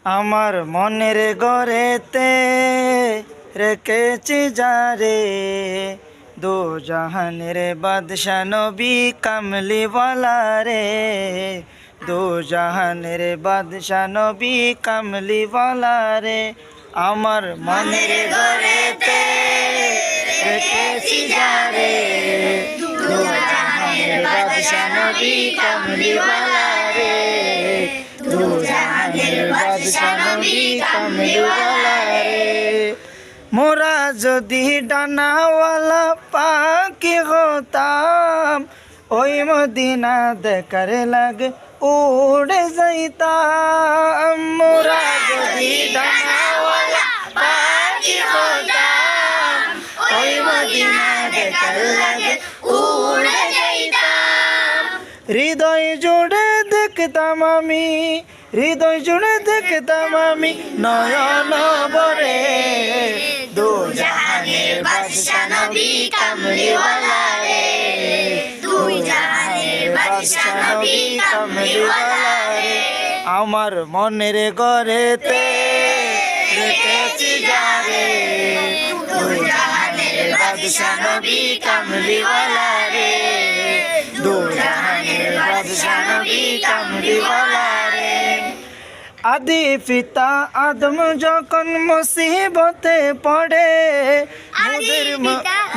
আমার মনের ঘরেতে রেখেছি যারে, দো জাহানের বাদশা নবী কামলিওয়ালা রে, দো জাহানের বাদশা নবী কামলিওয়ালা রে। আমার মনের ঘরেতে রেখেছি যারে, দো জাহানের বাদশা নবী কামলিওয়ালা রে, দো জাহানের বাদশা নবী কামলিওয়ালা রে। মোরা যদি ডানাওয়ালা পাখি হতাম, ওই মদিনা দেখার লাগে উড়ে যাইতাম। মোরা যদি ডানাওয়ালা পাখি হতাম, ওই মদিনা দেখার লাগে উড়ে যাইতাম। হৃদয় জুড়ে দেখতাম আমি, হৃদয় জুড়ে দেখতাম আমি নয়ন ভরে, দো জাহানের বাদশা নবী কামলিওয়ালা রে, দো জাহানের বাদশা নবী কামলিওয়ালা রে। আমার মনের ঘরেতে রেখেছি যারে, দো জাহানের বাদশা নবী কামলিওয়ালা রে, দো জাহানের বাদশা নবী কামলিওয়ালা রে। আদি পিতা আদম যখন মুসিবতে পড়ে,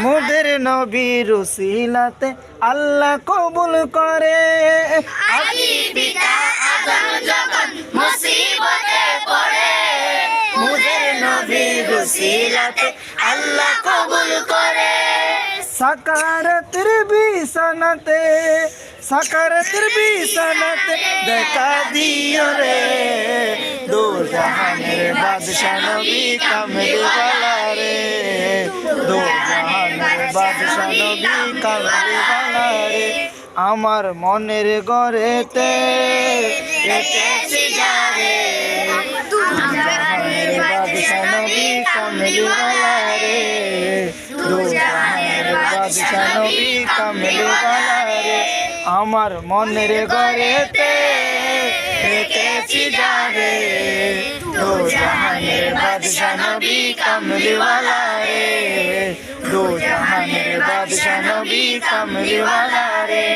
মুদের নবীর উসিলাতে আল্লাহ কবুল করে। আদি পিতা আদম যখন মুসিবতে পড়ে, মুদের নবীর উসিলাতে আল্লাহ কবুল করে। সাকারাতের বিছানাতে, সাকারাতের বিছানাতে দেখা দিও রে, দো জাহানের বাদশা নবী কামলিওয়ালা রে, দো জাহানের বাদশা নবী কামলিওয়ালা রে। আমার মনের ঘরেতে রেখেছি যারে, দো জাহানের বাদশা নবী কামলিওয়ালা রে, দো জাহানের বাদশা নবী কামলিওয়ালা রে। আমার মনের ঘরেতে রেখেছি যারে, দো জাহানের বাদশা নবী কামলিওয়ালা রে, দো জাহানের বাদশা নবী কামলিওয়ালা রে।